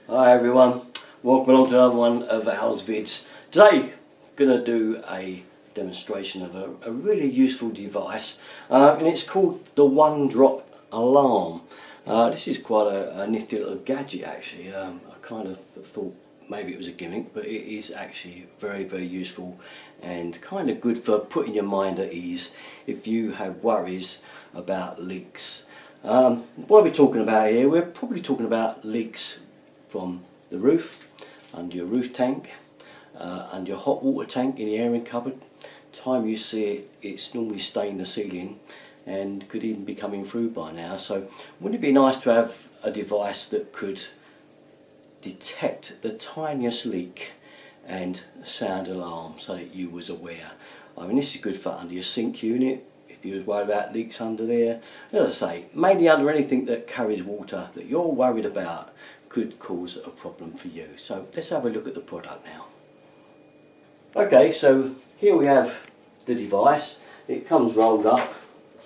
Hi everyone, welcome along to another one of Al's vids. Today I'm going to do a demonstration of a really useful device and it's called the One Drop Alarm. This is quite a nifty little gadget actually. I kind of thought maybe it was a gimmick, but it is actually very useful and kind of good for putting your mind at ease if you have worries about leaks. What are we talking about here? We're probably talking about leaks from the roof, under your roof tank, under your hot water tank in the airing cupboard. Time you see it, it's normally stained the ceiling and could even be coming through by now. So wouldn't it be nice to have a device that could detect the tiniest leak and sound alarm so that you was aware? I mean, this is good for under your sink unit if you was worried about leaks under there. As I say, mainly under anything that carries water that you're worried about could cause a problem for you. So let's have a look at the product now. Okay, so here we have the device. It comes rolled up,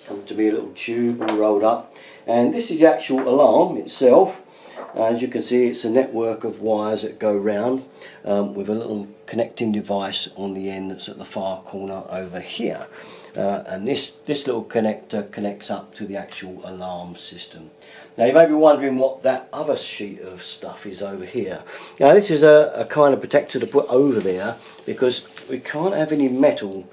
comes to be a little tube and rolled up, and this is the actual alarm itself. As you can see, it's a network of wires that go round with a little connecting device on the end that's at the far corner over here. And this little connector connects up to the actual alarm system. Now you may be wondering what that other sheet of stuff is over here. Now this is a kind of protector to put over there because we can't have any metal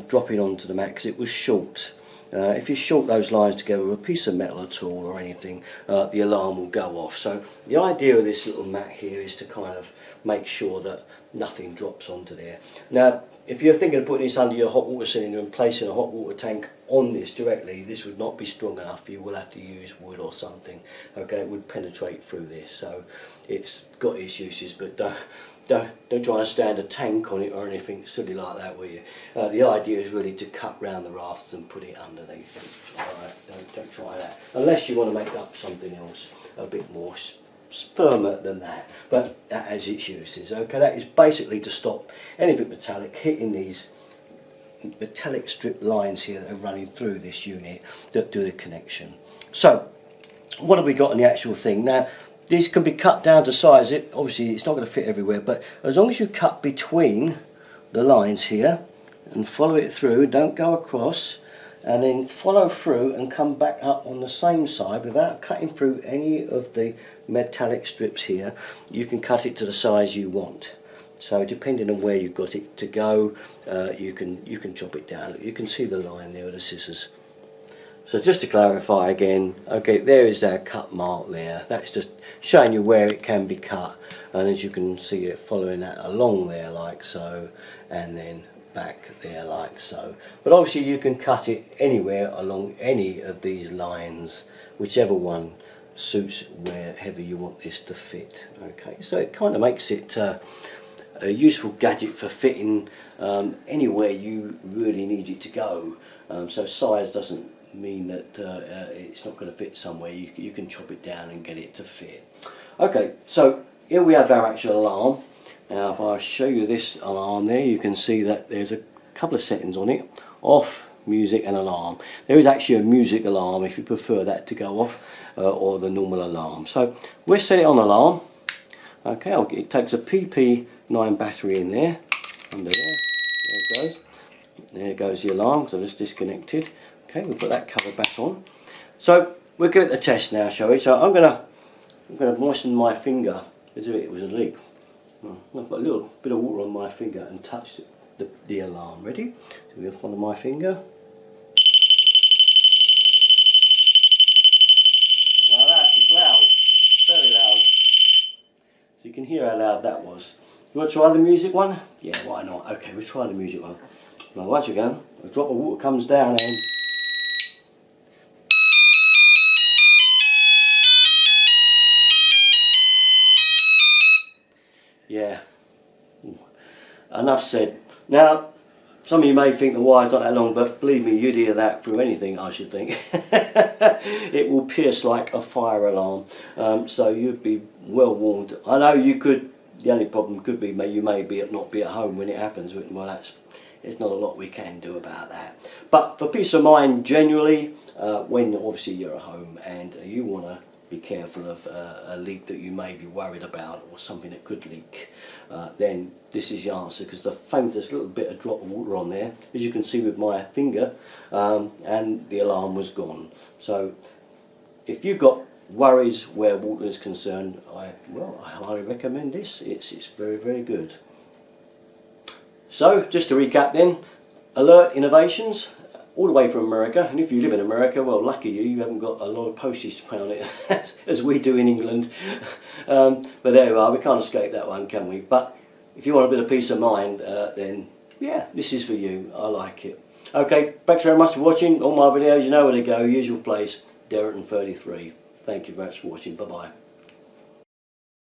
dropping onto the mat because it was short. If you short those lines together with a piece of metal at all or anything, the alarm will go off. So the idea of this little mat here is to kind of make sure that nothing drops onto there. Now if you're thinking of putting this under your hot water cylinder and placing a hot water tank on this directly, this would not be strong enough. You will have to use wood or something. Okay, it would penetrate through this. So it's got its uses, but don't try and stand a tank on it or anything silly like that, will you? The idea is really to cut round the rafters and put it underneath. Alright, don't try that. Unless you want to make up something else a bit more firmer than that, but that has its uses. Okay, that is basically to stop anything metallic hitting these metallic strip lines here that are running through this unit that do the connection. So what have we got in the actual thing? Now these can be cut down to size. Obviously it's not going to fit everywhere, but as long as you cut between the lines here and follow it through, don't go across, and then follow through and come back up on the same side without cutting through any of the metallic strips here, you can cut it to the size you want. So depending on where you've got it to go, you can chop it down. You can see the line there with the scissors. So just to clarify again, okay, there is our cut mark there. That's just showing you where it can be cut, and as you can see it following that along there like so, and then back there like so. But obviously you can cut it anywhere along any of these lines, whichever one suits wherever you want this to fit. Okay, so it kind of makes it a useful gadget for fitting anywhere you really need it to go. So size doesn't mean that it's not going to fit somewhere. You can chop it down and get it to fit. Okay, so here we have our actual alarm. Now if I show you this alarm there, you can see that there's a couple of settings on it: off, music and alarm. There is actually a music alarm if you prefer that to go off, or the normal alarm. So we'll set it on alarm. Okay, it takes a PP9 battery in there, under there, there it goes. There goes the alarm, so it's disconnected. Okay, we'll put that cover back on. So we'll give it a test now, shall we? So I'm gonna moisten my finger as if it was a leak. I've got a little bit of water on my finger and touch the alarm. Ready? So we'll follow my finger. Now that is loud, very loud. So you can hear how loud that was. You want to try the music one? Yeah, why not? Okay, we'll try the music one. Now once again, a drop of water comes down and yeah, enough said. Now, some of you may think the wire's not that long, but believe me, you'd hear that through anything, I should think. It will pierce like a fire alarm, so you'd be well warned. I know you could, the only problem could be you may not be at home when it happens. Well, there's not a lot we can do about that. But for peace of mind generally, when obviously you're at home and you want to be careful of a leak that you may be worried about, or something that could leak, then this is the answer, because the faintest little bit of drop of water on there, as you can see with my finger, and the alarm was gone. So if you've got worries where water is concerned, I highly recommend this. It's very, very good. So just to recap then, Alert Innovations, all the way from America, and if you live in America, well, lucky you, you haven't got a lot of postage to pay on it as we do in England. But there we are, we can't escape that one, can we? But if you want a bit of peace of mind, then yeah, this is for you. I like it. Okay, thanks very much for watching all my videos. You know where to go, usual place, Derriton33. Thank you very much for watching. Bye bye.